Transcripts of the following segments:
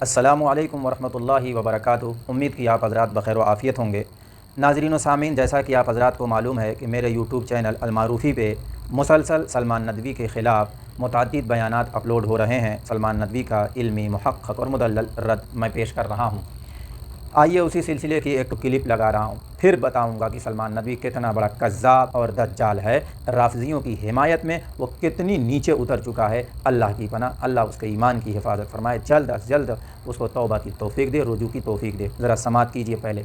السلام علیکم ورحمۃ اللہ وبرکاتہ۔ امید کی آپ حضرات بخیر و عافیت ہوں گے۔ ناظرین و سامعین، جیسا کہ آپ حضرات کو معلوم ہے کہ میرے یوٹیوب چینل المعروفی پہ مسلسل سلمان ندوی کے خلاف متعدد بیانات اپلوڈ ہو رہے ہیں۔ سلمان ندوی کا علمی، محقق اور مدلل رد میں پیش کر رہا ہوں۔ آئیے اسی سلسلے کی ایک کلپ لگا رہا ہوں، پھر بتاؤں گا کہ سلمان ندوی کتنا بڑا کذاب اور دجال ہے۔ رافضیوں کی حمایت میں وہ کتنی نیچے اتر چکا ہے۔ اللہ کی پناہ، اللہ اس کے ایمان کی حفاظت فرمائے، جلد از جلد اس کو توبہ کی توفیق دے، رجوع کی توفیق دے۔ ذرا سماعت کیجئے پہلے۔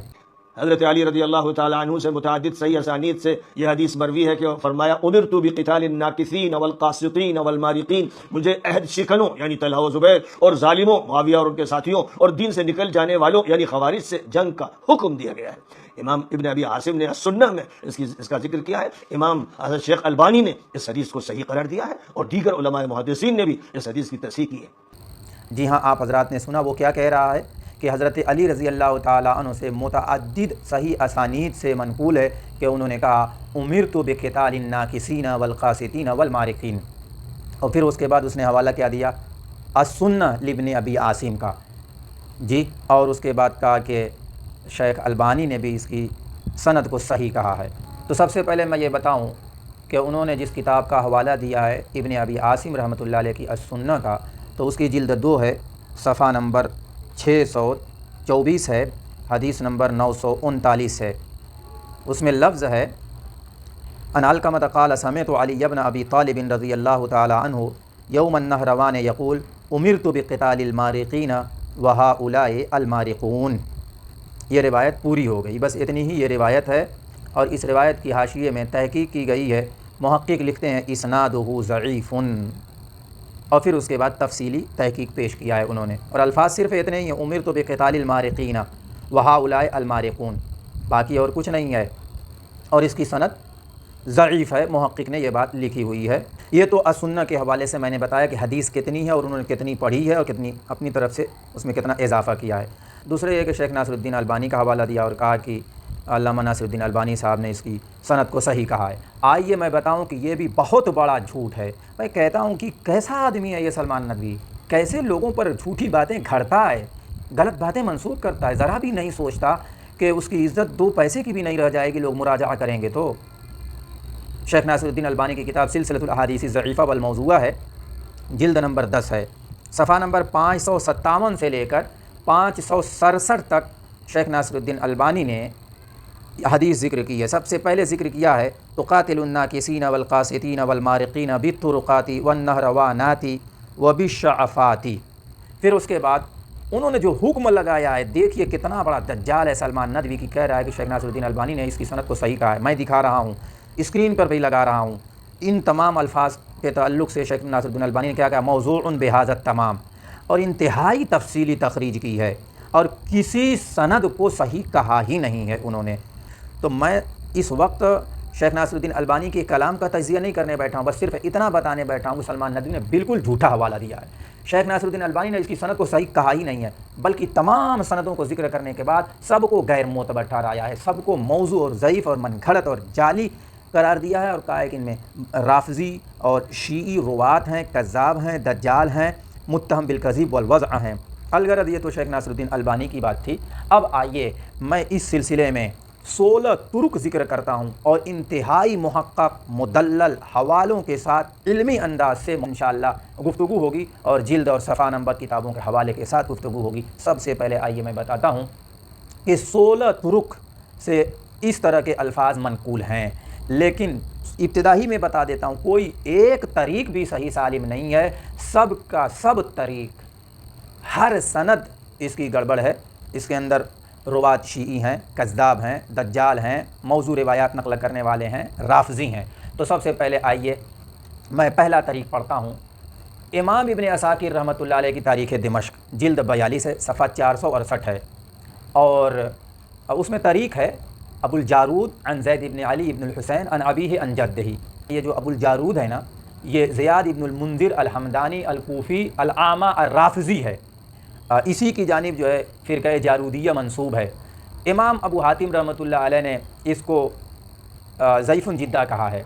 حضرت علی رضی اللہ تعالیٰ عنہ سے متعدد صحیح اسانید سے یہ حدیث مروی ہے کہ فرمایا امرت بقتال الناکثین والقاسطین والمارقین، مجھے عہد شکنوں یعنی طلحہ و زبیر اور ظالموں معاویہ اور ان کے ساتھیوں اور دین سے نکل جانے والوں یعنی خوارج سے جنگ کا حکم دیا گیا ہے۔ امام ابن ابی عاصم نے السنہ میں اس کا ذکر کیا ہے۔ امام حضرت شیخ البانی نے اس حدیث کو صحیح قرار دیا ہے اور دیگر علماء محدثین نے بھی اس حدیث کی تصحیح کی ہے۔ جی ہاں، آپ حضرات نے سنا وہ کیا کہہ رہا ہے کہ حضرت علی رضی اللہ تعالیٰ عنہ سے متعدد صحیح اسانید سے منقول ہے کہ انہوں نے کہا امرت بقتال الناکثین والقاسطین والمارقین، اور پھر اس کے بعد اس نے حوالہ کیا دیا السنہ لابن ابی عاصم کا، جی، اور اس کے بعد کہا کہ شیخ البانی نے بھی اس کی سند کو صحیح کہا ہے۔ تو سب سے پہلے میں یہ بتاؤں کہ انہوں نے جس کتاب کا حوالہ دیا ہے ابن ابی عاصم رحمۃ اللہ علیہ کی السنہ کا، تو اس کی جلد 2 ہے، صفحہ نمبر 624 ہے، حدیث نمبر 939 ہے۔ اس میں لفظ ہے ان علقمۃ قال سمعت علی بن ابی طالب رضی اللہ تعالی عنہ یوم النہروان یقول امرت بقتال المارقین وہؤلاء المارقون۔ یہ روایت پوری ہو گئی، بس اتنی ہی یہ روایت ہے، اور اس روایت کی حاشیے میں تحقیق کی گئی ہے۔ محقق لکھتے ہیں اسنادہ ضعیف، اور پھر اس کے بعد تفصیلی تحقیق پیش کیا ہے انہوں نے، اور الفاظ صرف اتنے ہی ہیں، امرت بقتال المارقین وہؤلاء المارقون، باقی اور کچھ نہیں ہے، اور اس کی سند ضعیف ہے، محقق نے یہ بات لکھی ہوئی ہے۔ یہ تو السنہ کے حوالے سے میں نے بتایا کہ حدیث کتنی ہے اور انہوں نے کتنی پڑھی ہے اور کتنی اپنی طرف سے اس میں کتنا اضافہ کیا ہے۔ دوسرے یہ کہ شیخ ناصر الدین البانی کا حوالہ دیا اور کہا کہ علامہ ناصر الدین البانی صاحب نے اس کی سند کو صحیح کہا ہے۔ آئیے میں بتاؤں کہ یہ بھی بہت بڑا جھوٹ ہے۔ میں کہتا ہوں کہ کیسا آدمی ہے یہ سلمان ندوی، کیسے لوگوں پر جھوٹی باتیں گھڑتا ہے، غلط باتیں منسوخ کرتا ہے، ذرا بھی نہیں سوچتا کہ اس کی عزت 2 پیسے کی بھی نہیں رہ جائے گی لوگ مراجعہ کریں گے تو۔ شیخ ناصر الدین البانی کی کتاب سلسلۃ الاحادیث الضعیفہ والموضوعہ ہے، جلد نمبر 10 ہے، صفحہ نمبر 557 سے لے کر 567 تک شیخ ناصر الدین البانی نے حدیث ذکر کی ہے۔ سب سے پہلے ذکر کیا ہے تقاتل الناکثین والقاسطین والمارقین بالطرقات والنہروانات وبالشعفات، پھر اس کے بعد انہوں نے جو حکم لگایا ہے، دیکھیے کتنا بڑا دجال ہے سلمان ندوی کی، کہہ رہا ہے کہ شیخ ناصر الدین البانی نے اس کی سند کو صحیح کہا ہے۔ میں دکھا رہا ہوں، اسکرین پر بھی لگا رہا ہوں، ان تمام الفاظ کے تعلق سے شیخ ناصر الدین البانی نے کیا کہا موضوع بہذا التمام، اور انتہائی تفصیلی تخریج کی ہے، اور کسی سند کو صحیح کہا ہی نہیں ہے انہوں نے۔ تو میں اس وقت شیخ ناصر الدین البانی کے کلام کا تجزیہ نہیں کرنے بیٹھا ہوں، بس صرف اتنا بتانے بیٹھا ہوں کہ سلمان ندوی نے بالکل جھوٹا حوالہ دیا ہے۔ شیخ ناصر الدین البانی نے اس کی سند کو صحیح کہا ہی نہیں ہے، بلکہ تمام سندوں کو ذکر کرنے کے بعد سب کو غیر معتبر ٹھہرایا ہے، سب کو موضوع اور ضعیف اور من گھڑت اور جعلی قرار دیا ہے، اور کہا ہے کہ ان میں رافضی اور شیعی روات ہیں، کذاب ہیں، دجال ہیں، متہم بالکذب والوضع ہیں۔ الغرض یہ تو شیخ ناصر الدین البانی کی بات تھی۔ اب آئیے میں اس سلسلے میں 16 طرق ذکر کرتا ہوں، اور انتہائی محقق مدلل حوالوں کے ساتھ علمی انداز سے انشاءاللہ گفتگو ہوگی، اور جلد اور صفحہ نمبر کتابوں کے حوالے کے ساتھ گفتگو ہوگی۔ سب سے پہلے آئیے میں بتاتا ہوں کہ 16 طرق سے اس طرح کے الفاظ منقول ہیں، لیکن ابتدائی میں بتا دیتا ہوں کوئی ایک طریق بھی صحیح سالم نہیں ہے، سب کا سب طریق، ہر سند اس کی گڑبڑ ہے، اس کے اندر روات شیعی ہیں، کذاب ہیں، دجال ہیں، موضوع روایات نقل کرنے والے ہیں، رافضی ہیں۔ تو سب سے پہلے آئیے میں پہلا طریق پڑھتا ہوں۔ امام ابن عساکر رحمۃ اللہ علیہ کی تاریخ دمشق جلد 42 ہے، صفحہ 468 ہے، اور اس میں طریق ہے ابو الجارود عن زید ابن علی ابن الحسین عن ابیہ عن جدہ۔ یہ جو ابو الجارود ہے نا، یہ زیاد ابن المنذر الحمدانی الکوفی العامہ الرافضی ہے، اسی کی جانب جو ہے فرقہ جارودیہ منسوب ہے۔ امام ابو حاتم رحمۃ اللہ علیہ نے اس کو ضعیف جدہ کہا ہے،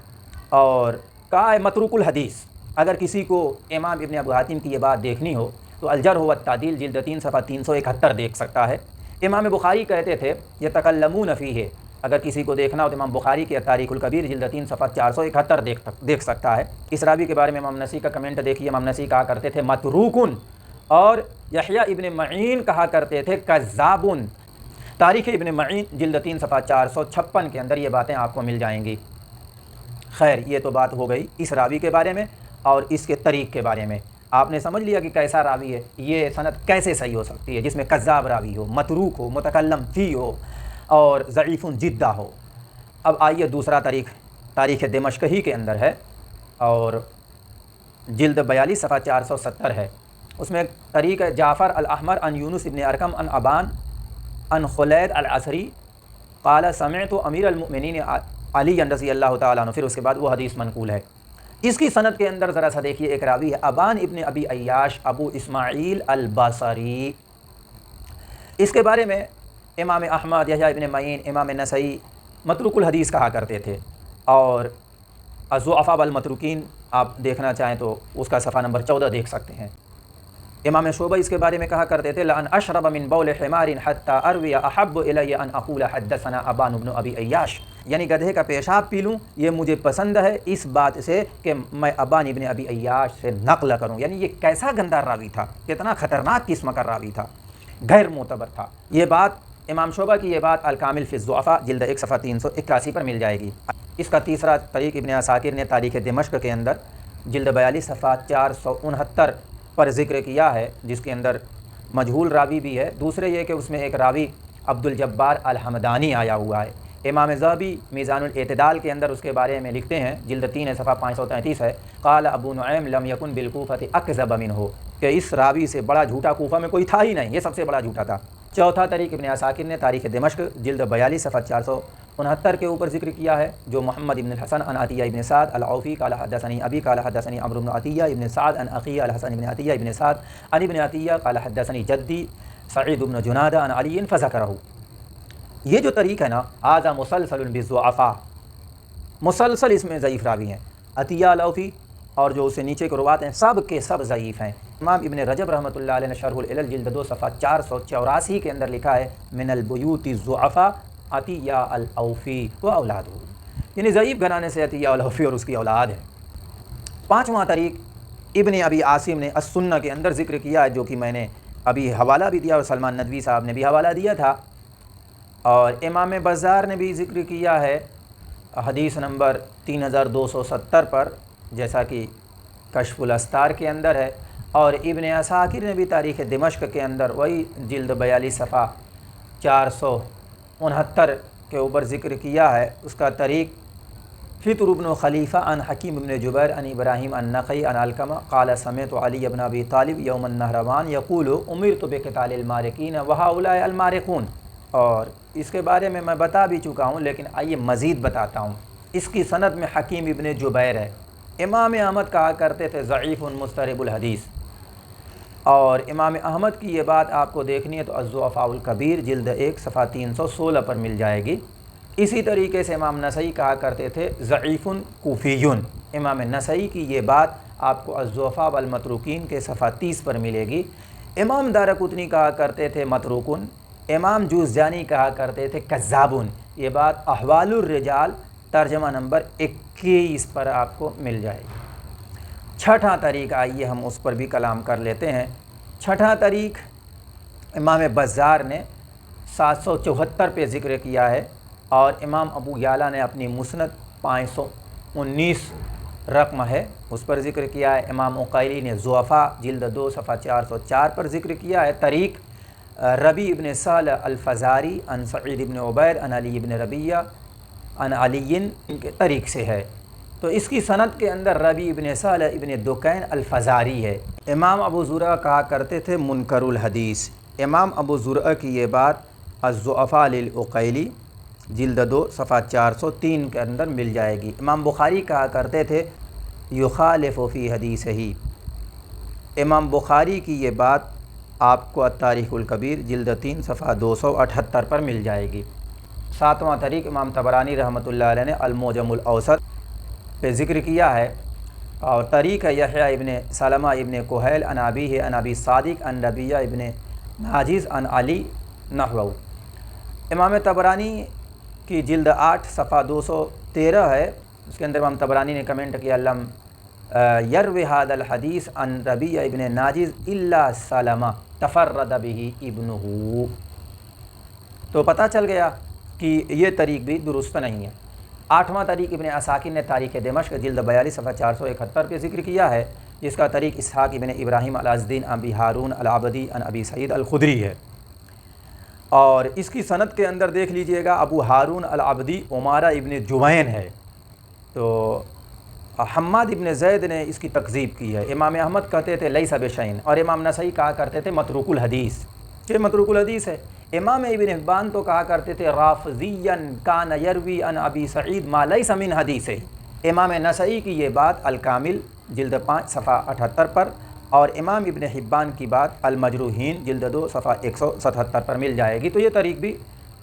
اور کہا ہے متروک الحدیث۔ اگر کسی کو امام ابن ابو حاتم کی یہ بات دیکھنی ہو تو الجرح والتعدیل جلد 3 صفحہ 371 دیکھ سکتا ہے۔ امام بخاری کہتے تھے یتکلمون فیہ، اگر کسی کو دیکھنا ہو تو امام بخاری کے تاریخ الکبیر جلد 3 صفحہ 471 دیکھ سکتا ہے۔ اس راوی کے بارے میں امام نسائی کا کمنٹ دیکھیے، امام نسائی کہا کرتے تھے متروکن، اور یحییٰ ابن معین کہا کرتے تھے کذابن۔ تاریخ ابن معین جلد 3 صفحہ 456 کے اندر یہ باتیں آپ کو مل جائیں گی۔ خیر، یہ تو بات ہو گئی اس راوی کے بارے میں اور اس کے طریق کے بارے میں۔ آپ نے سمجھ لیا کہ کیسا راوی ہے، یہ سند کیسے صحیح ہو سکتی ہے جس میں کذاب راوی ہو، متروک ہو، متکلم فی ہو اور ضعیف جدہ ہو۔ اب آئیے دوسرا تاریخ دمشق ہی کے اندر ہے اور جلد 42 صفحہ 470 ہے۔ اس میں طریق ہے جعفر الاحمر ان یونس ابن ارقم ان ابان ان خلید العصری قال سمعت امیر المؤمنین علی رضی اللہ تعالیٰ عنہ، پھر اس کے بعد وہ حدیث منقول ہے۔ اس کی سند کے اندر ذرا سا دیکھیے، ایک راوی ہے ابان ابن ابی عیاش ابو اسماعیل البصری۔ اس کے بارے میں امام احمد، یحییٰ ابن معین، امام نسائی متروک الحدیث کہا کرتے تھے، اور الضعفاء والمتروکین آپ دیکھنا چاہیں تو اس کا صفحہ نمبر 14 دیکھ سکتے ہیں۔ امام شعبہ اس کے بارے میں کہا کرتے تھے لأن اشرب من بول حمار حتى اروی احب الی ان اقول حدثنا ابان بن ابی عیاش، یعنی گدھے کا پیشاب پی لوں یہ مجھے پسند ہے اس بات سے کہ میں ابان ابن ابی عیاش سے نقل کروں۔ یعنی یہ کیسا گندہ راوی تھا، کتنا خطرناک قسم کا راوی تھا، غیر معتبر تھا۔ یہ بات امام شعبہ کی یہ بات الکامل فی الضعفاء جلد 1 صفحہ 381 پر مل جائے گی۔ اس کا تیسرا طریق ابن عساکر نے تاریخ دمشق کے اندر جلد 42 صفحہ 469 پر ذکر کیا ہے، جس کے اندر مجہول راوی بھی ہے۔ دوسرے یہ کہ اس میں ایک راوی عبد الجبار الحمدانی آیا ہوا ہے۔ امام ذہبی میزان الاعتدال کے اندر اس کے بارے میں لکھتے ہیں، جلد 3 صفحہ 533 ہے، قال ابو نعیم لم یکن بالکوفۃ اکذب منہ، کہ اس راوی سے بڑا جھوٹا کوفہ میں کوئی تھا ہی نہیں، یہ سب سے بڑا جھوٹا تھا۔ چوتھا طریق ابن عساکر نے تاریخ دمشق جلد 42 صفحہ 469 کے اوپر ذکر کیا ہے، جو محمد ابن الحسن عن عطیہ ابن سعد العوفی قال حدثنی ابی قال حدثنی عمرو بن عطیہ ابن سعد عن اخیہ الحسن ابن عطیہ ابن سعد عن ابن عطیہ قال حدثنی جدی سعید بن جنادہ عن علی فذکرہ۔ یہ جو طریق ہے نا، ھذا مسلسل بالضعفاء، مسلسل اس میں ضعیف راوی ہیں، عطیہ العوفی اور جو اسے نیچے کے روات ہیں سب کے سب ضعیف ہیں۔ امام ابن رجب رحمۃ اللہ علیہ نے شرح العلل جلد 2 صفحہ 484 کے اندر لکھا ہے من البیوت الضعفاء عطیہ العوفی و اولادہ، یعنی ضعیف گھرانے سے عطیہ العوفی اور اس کی اولاد ہے۔ پانچواں طریق ابن ابی عاصم نے السنہ کے اندر ذکر کیا ہے، جو کہ میں نے ابھی حوالہ بھی دیا اور سلمان ندوی صاحب نے بھی حوالہ دیا تھا، اور امام بزار نے بھی ذکر کیا ہے حدیث نمبر 3270 پر، جیسا کہ کشف الاستار کے اندر ہے، اور ابن عساکر نے بھی تاریخ دمشق کے اندر وہی جلد 42 صفحہ 469 کے اوپر ذکر کیا ہے۔ اس کا طریق فطر بن خلیفہ عن حکیم بن جبیر عن ابراہیم النخعی عن علقمہ قال سمعت علی بن ابی طالب یوم النہروان یقول امرت بقتال المارقین وہؤلاء المارقون، اور اس کے بارے میں بتا بھی چکا ہوں، لیکن آئیے مزید بتاتا ہوں۔ اس کی سند میں حکیم ابن جبیر ہے۔ امام احمد کہا کرتے تھے ضعیف مضطرب الحدیث، اور امام احمد کی یہ بات آپ کو دیکھنی ہے تو الضعفاء الکبیر جلد 1 صفحہ 316 پر مل جائے گی۔ اسی طریقے سے امام نسائی کہا کرتے تھے ضعیف کوفیون، امام نسائی کی یہ بات آپ کو الضعفاء والمتروکین کے صفحہ 30 پر ملے گی۔ امام دارقطنی کہا کرتے تھے متروکن، امام جوزجانی کہا کرتے تھے کذابون، یہ بات احوال الرجال ترجمہ نمبر 21 پر آپ کو مل جائے گی۔ چھٹا طریق آئیے ہم اس پر بھی کلام کر لیتے ہیں۔ چھٹا طریق امام بزار نے 774 پہ ذکر کیا ہے، اور امام ابو یعلا نے اپنی مسند 519 رقم ہے اس پر ذکر کیا ہے۔ امام عقیلی نے ضعفاء جلد 2 صفحہ 404 پر ذکر کیا ہے۔ طریق ربی ابن صالح الفزاری عن سعید ابن عبید عن علی ابن ربیہ عن علی ان کے طریق سے ہے، تو اس کی سند کے اندر ربی ابن صالح ابن دکین الفزاری ہے۔ امام ابو زرع کہا کرتے تھے منکر الحدیث۔ امام ابو زرع کی یہ بات الضعفاء للعقیلی جلد 2 صفحہ 403 کے اندر مل جائے گی۔ امام بخاری کہا کرتے تھے یخالف فی حدیثہ، امام بخاری کی یہ بات آپ کو التاریخ الکبیر جلد 3 صفحہ 278 پر مل جائے گی۔ ساتواں طریق امام طبرانی رحمۃ اللہ علیہ نے المعجم الاوسط پہ ذکر کیا ہے، اور طریق ہے یحییٰ ابن سلمہ ابن کہیل عن ابیہ عن ابی صادق عن ربیہ ابن ناجز عن علی نحوہ۔ امام طبرانی کی جلد 8 صفحہ 213 ہے، اس کے اندر امام طبرانی نے کمنٹ کیا لم یروی ھذا الحدیث عن ربیہ ابن ناجز الا سلمہ تفرد به ابنہ۔ تو پتہ چل گیا کہ یہ طریق بھی درست نہیں ہے۔ 8واں طریق ابن عساکر نے تاریخ دمشق جلد 42 صفحہ 471 پہ ذکر کیا ہے، جس کا طریق اسحاق ابن ابراہیم الازدین ابی ہارون العبدی عن ابی سعید الخدری ہے، اور اس کی سند کے اندر دیکھ لیجئے گا ابو ہارون العبدی عمارہ ابن جوین ہے۔ تو حماد ابن زید نے اس کی تکذیب کی ہے۔ امام احمد کہتے تھے لیس بشیء، اور امام نسائی کہا کرتے تھے متروک الحدیث، یہ متروک الحدیث ہے۔ امام ابن حبان تو کہا کرتے تھے رافضیا کان یروی عن ابی سعید ما لیس من حدیثہ۔ امام نسائی کی یہ بات الکامل جلد 5 صفحہ 78 پر، اور امام ابن حبان کی بات المجروحین جلد 2 صفحہ 177 پر مل جائے گی۔ تو یہ طریق بھی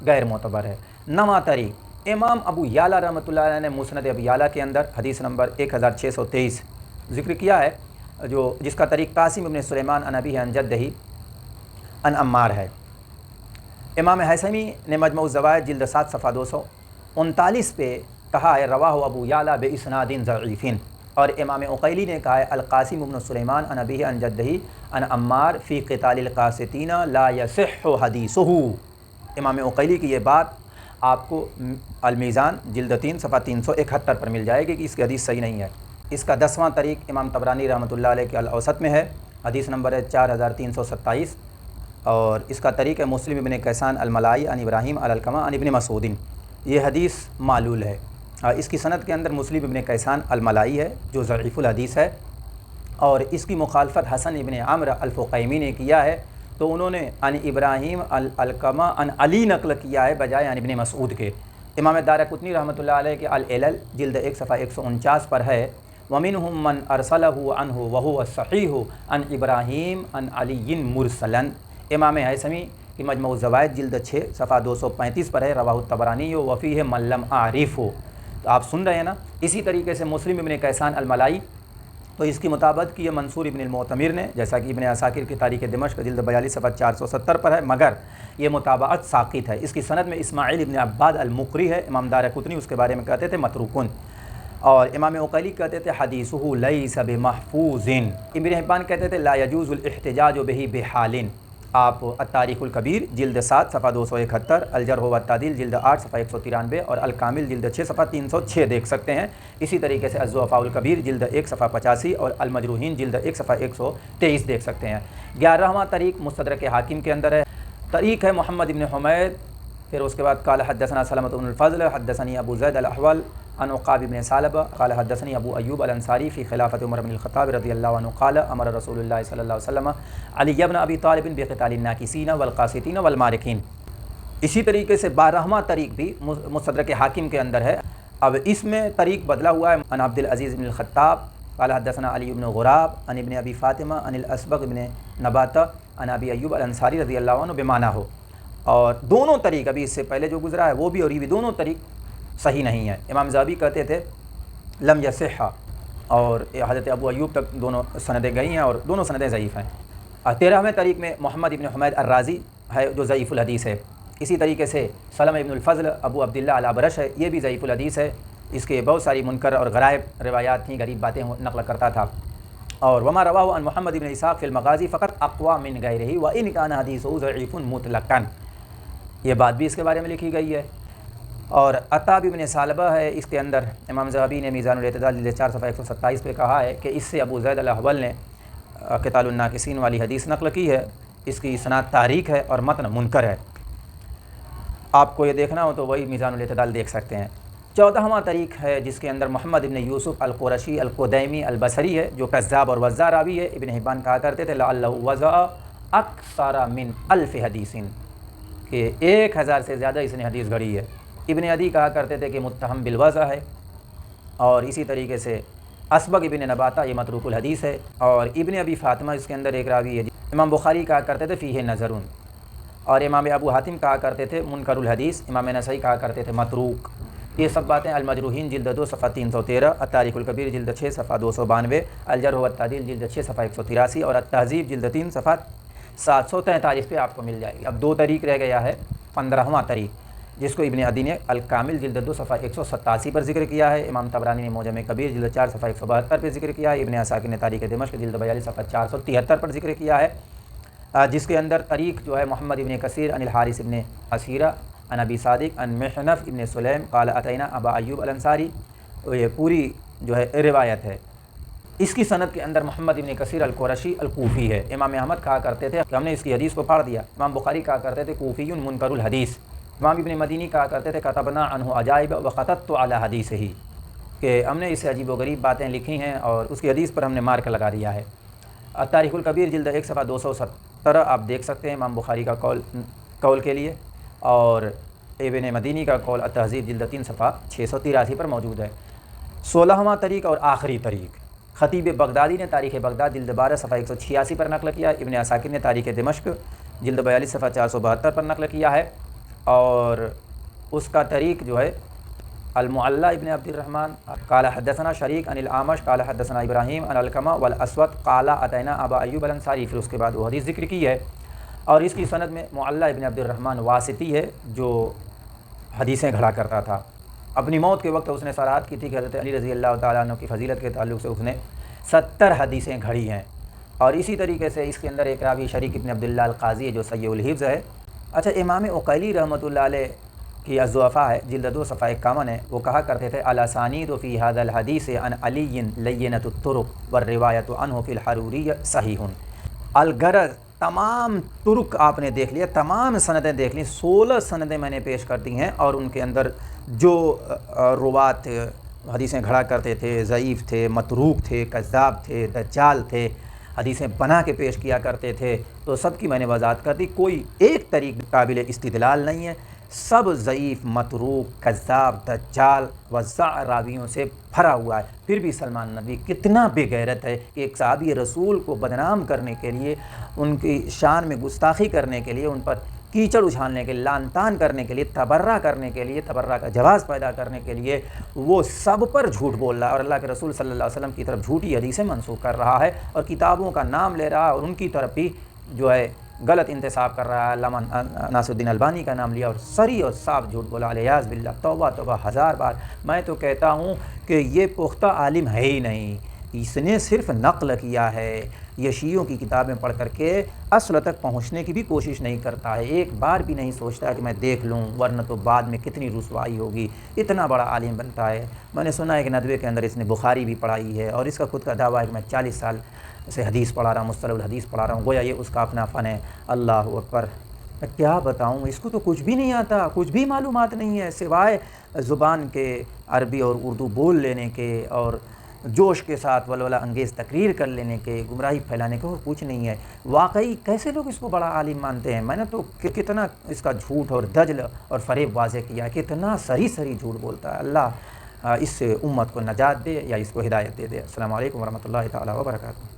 غیر معتبر ہے۔ 9واں طریق امام ابو یعلا رحمۃ اللہ علیہ نے مسند ابو یعلا کے اندر حدیث نمبر 1623 ذکر کیا ہے، جس کا طریق قاسم ابن سلیمان عن ابیہ عن جدہ عن عمار ہے۔ امام حیثمی نے مجمع الزوائد جلد 7 صفحہ 239 پہ کہا ہے رواہ ابو یعلا باسناد ضعیف، اور امام عقیلی نے کہا ہے القاسم ابن سلیمان عن ابیہ عن جدہ عن عمار فی قتال القاسطین لا یصح حدیثہ۔ امام عقیلی کی یہ بات آپ کو المیزان جلد 3 صفحہ 371 پر مل جائے گی کہ اس کی حدیث صحیح نہیں ہے۔ اس کا 10واں طریق امام طبرانی رحمۃ اللہ علیہ کے الاوسط میں ہے، حدیث نمبر ہے 4327، اور اس کا طریق ہے مسلم ابن کیسان الملائی عن ابراہیم الکمہ عن ابن مسعود۔ یہ حدیث معلول ہے، اس کی سند کے اندر مسلم ابن کیسان الملائی ہے جو ضعیف الحدیث ہے، اور اس کی مخالفت حسن ابن عمرو الفقیمی نے کیا ہے، تو انہوں نے عن ابراہیم الکمہ عن علی نقل کیا ہے بجائے عن ابن مسعود کے۔ امام دارقطنی رحمۃ اللہ علیہ کے العلل جلد 1 صفحہ 149 پر ہے ومنہم من ارسلہ عنہ وہو الصحیح عن ابراہیم عن علی مرسلا۔ امام حیثمی کی مجمع الزوائد جلد 6 صفحہ 235 پر ہے رواہ الطبرانی وفیہ من لم اعرف۔ تو آپ سن رہے ہیں نا، اسی طریقے سے مسلم ابن کیسان الملائی، تو اس کی مطابقت کی ہے منصور ابن المعتمر نے، جیسا کہ ابن عساکر کی تاریخ دمشق جلد 42 صفحہ 470 پر ہے، مگر یہ مطابقت ساقط ہے۔ اس کی سند میں اسماعیل ابن عباد المقری ہے، امام دارقطنی اس کے بارے میں کہتے تھے متروکن، اور امام عقیلی کہتے تھے حدیثہ لیس بمحفوظ۔ ابن حبان کہتے تھے لا یجوز الاحتجاج بہ بحال۔ آپ التاریخ الکبیر جلد 7 صفحہ 271، الجرح والتعدیل جلد 8 صفحہ 193 اور الکامل جلد 6 صفحہ 306 دیکھ سکتے ہیں۔ اسی طریقے سے الضعفاء الکبیر جلد 1 صفحہ 85 اور المجروحین جلد 1 صفحہ 123 دیکھ سکتے ہیں۔ 11واں طریق مستدرک حاکم کے اندر ہے، طریق ہے محمد ابن حمید، پھر اس کے بعد قال حدثنا سلمۃ بن الفضل حدثنی ابو زید الاحول عن عقاب بن ثعلبہ قال حدثنی ابو ایوب الانصاری فی خلافت عمر بن الخطاب رضی اللہ عنہ قال امر رسول اللہ صلی اللہ علیہ وسلم علی بن ابی طالب بقتال الناکثین والقاسطین والمارقین۔ اسی طریقے سے 12واں طریق بھی مستدرک حاکم کے اندر ہے، اب اس میں طریق بدلا ہوا ہے۔ عن عبد العزیز بن الخطاب قال حدثنا علی بن غراب عن ابن ابی فاطمہ عن الاسبغ بن نباتہ عن ابی ایوب الانصاری رضی اللہ عنہ بمعنی ہو، اور دونوں طریق ابھی اس سے پہلے جو گزرا ہے وہ بھی اور یہ بھی دونوں طریق صحیح نہیں ہے۔ امام ذہبی کہتے تھے لم یصح، اور حضرت ابو ایوب تک دونوں سندیں گئی ہیں اور دونوں سندیں ضعیف ہیں۔ 13ویں طریق میں محمد ابن حمید الرازی ہے جو ضعیف الحدیث ہے۔ اسی طریقے سے سلمہ ابن الفضل ابو عبداللہ الابرش ہے، یہ بھی ضعیف الحدیث ہے، اس کے بہت ساری منکر اور غرائب روایات تھیں، غریب باتیں نقل کرتا تھا۔ اور وما رواہ عن محمد ابن اسحاق فی المغازی فقط اقوى من غیرہ وان کان حدیثہ ضعیف مطلقا، یہ بات بھی اس کے بارے میں لکھی گئی ہے۔ اور عطاب ابن ثعلبہ ہے، اس کے اندر امام ذہبی نے میزان الاعتدال جلد 4 صفحہ 127 پہ کہا ہے کہ اس سے ابو زید الاحول نے قتال الناکثین والی حدیث نقل کی ہے، اس کی اسناد تاریک ہے اور متن منکر ہے۔ آپ کو یہ دیکھنا ہو تو وہی میزان الاعتدال دیکھ سکتے ہیں۔ 14واں طریق ہے جس کے اندر محمد ابن یوسف القرشی القدیمی البصری ہے جو کذاب اور وضاع راوی ہے۔ ابن حبان کہا کرتے تھے لعلہ وضع اکثر من 1000 حدیث، کہ 1000 سے زیادہ اس نے حدیث گھڑی ہے۔ ابن عدی کہا کرتے تھے کہ متہم بالوضع ہے، اور اسی طریقے سے اسبغ ابن نباتہ یہ متروک الحدیث ہے، اور ابن ابی فاطمہ اس کے اندر ایک راوی ہے۔ امام بخاری کہا کرتے تھے فیہ نظرون، اور امام ابو حاتم کہا کرتے تھے منکر الحدیث، امام نسائی کہا کرتے تھے متروک۔ یہ سب باتیں المجروحین جلد 2 صفحہ 313، التاریخ الکبیر جلد 6 صفحہ 292، الجرح والتعدیل جلد 6 صفحہ 183 اور التہذیب جلد 3 صفحہ 743 پہ آپ کو مل جائے گی۔ اب 2 طریق رہ گیا ہے، 15واں طریق جس کو ابن عدی نے الکامل جلد 2 صفحہ 187 پر ذکر کیا ہے، امام طبرانی نے معجم کبیر جلد 4 صفحہ 172 پہ ذکر کیا ہے، ابن عساکر نے تاریخ دمشق جلد 42 صفحہ 473 پر ذکر کیا ہے، جس کے اندر طریق جو ہے محمد ابن کثیر عن الحارث ابن اسیرہ عن ابی صادق عن محنف ابن سلیم قال اتینا ابا ایوب الانصاری، یہ پوری جو ہے روایت ہے۔ اس کی سند کے اندر محمد ابن کثیر القرشی الکوفی ہے۔ امام احمد کہا کرتے تھے کہ ہم نے اس کی حدیث کو پڑھ دیا، امام بخاری کہا کرتے تھے کوفی منکر الحدیث، امام ابن مدینی کہا کرتے تھے کتبنا عنہ عجائب وخططت علی حدیثہ، کہ ہم نے اس سے عجیب و غریب باتیں لکھی ہیں اور اس کی حدیث پر ہم نے مارک لگا دیا ہے۔ تاریخ الکبیر جلد 1 صفحہ 217 آپ دیکھ سکتے ہیں امام بخاری کا قول کے لیے، اور ابن مدینی کا قول التہذیب جلد 3 صفحہ 683 پر موجود ہے۔ 16واں طریق اور آخری طریق خطیب بغدادی نے تاریخ بغداد جلد 12 صفحہ 186 پر نقل کیا، ابن عساکر نے تاریخ دمشق جلد 42 صفحہ 472 پر نقل کیا ہے، اور اس کا طریق جو ہے المعلی ابن عبد الرحمن قال حدثنا شریک عن الاعمش قال حدثنا ابراہیم عن القمہ والاسود قال اتینا ابا ایوب الانصاری، پھر اس کے بعد وہ حدیث ذکر کی ہے، اور اس کی سند میں معلی ابن عبد الرحمن واسطی ہے جو حدیثیں گھڑا کرتا تھا۔ اپنی موت کے وقت اس نے صراحت کی تھی کہ حضرت علی رضی اللہ تعالیٰ عنہ کی فضیلت کے تعلق سے اس نے 70 حدیثیں گھڑی ہیں، اور اسی طریقے سے اس کے اندر ایک راوی شریک ابن عبداللہ القاضی ہے جو سیء الحفظ ہے۔ اچھا، امام عقیلی رحمۃ اللہ علیہ کی الضعفاء ہے جلد 2 صفحہ 51 ہے، وہ کہا کرتے تھے الاسانید فی ھذا الحدیث عن علی لینۃ الطرق والروایۃ عنہ فی الحروری صحیح۔ الغرض تمام ترک آپ نے دیکھ لیا، تمام سندیں دیکھ لیں، 16 سندیں میں نے پیش کر دی ہیں، اور ان کے اندر جو روات حدیثیں گھڑا کرتے تھے، ضعیف تھے، متروک تھے، کذاب تھے، دجال تھے، حدیثیں بنا کے پیش کیا کرتے تھے، تو سب کی میں نے وضاحت کر دی۔ کوئی ایک طریق قابل استدلال نہیں ہے، سب ضعیف، متروک، کذاب، دجال وضع راویوں سے بھرا ہوا ہے۔ پھر بھی سلمان نبی کتنا بے غیرت ہے کہ ایک صحابی رسول کو بدنام کرنے کے لیے، ان کی شان میں گستاخی کرنے کے لیے، ان پر کیچڑ اچھالنے کے لیے، لعن طعن کرنے کے لیے، تبرہ کرنے کے لیے، تبرہ کا جواز پیدا کرنے کے لیے وہ سب پر جھوٹ بول رہا ہے، اور اللہ کے رسول صلی اللہ علیہ وسلم کی طرف جھوٹی حدیثیں منسوخ کر رہا ہے، اور کتابوں کا نام لے رہا ہے، اور ان کی طرف بھی جو ہے غلط انتساب کر رہا ہے۔ علامہ ناصر الدین البانی کا نام لیا اور صریح اور صاف جھوٹ بولا، علیاذ باللہ، توبہ توبہ 1000 بار۔ میں تو کہتا ہوں کہ یہ پختہ عالم ہے ہی نہیں، اس نے صرف نقل کیا ہے، یہ شیعوں کی کتابیں پڑھ کر کے اصل تک پہنچنے کی بھی کوشش نہیں کرتا ہے، ایک بار بھی نہیں سوچتا ہے کہ میں دیکھ لوں، ورنہ تو بعد میں کتنی رسوائی ہوگی۔ اتنا بڑا عالم بنتا ہے۔ میں نے سنا ہے کہ ندوے کے اندر اس نے بخاری بھی پڑھائی ہے، اور اس کا خود کا دعویٰ ہے کہ میں 40 سال سے حدیث پڑھا رہا ہوں، مصطلح الحدیث پڑھا رہا ہوں، گویا یہ اس کا اپنا فن ہے۔ اللہ اکبر، میں کیا بتاؤں، اس کو تو کچھ بھی نہیں آتا، کچھ بھی معلومات نہیں ہے سوائے زبان کے عربی اور اردو بول لینے کے، اور جوش کے ساتھ ولولہ انگیز تقریر کر لینے کے، گمراہی پھیلانے کے، اور کچھ نہیں ہے۔ واقعی کیسے لوگ اس کو بڑا عالم مانتے ہیں؟ میں نے تو کتنا اس کا جھوٹ اور دجل اور فریب واضح کیا ہے، کتنا سری جھوٹ بولتا ہے۔ اللہ اس سے امت کو نجات دے یا اس کو ہدایت دے دے۔ السلام علیکم ورحمۃ اللہ تعالیٰ وبرکاتہ۔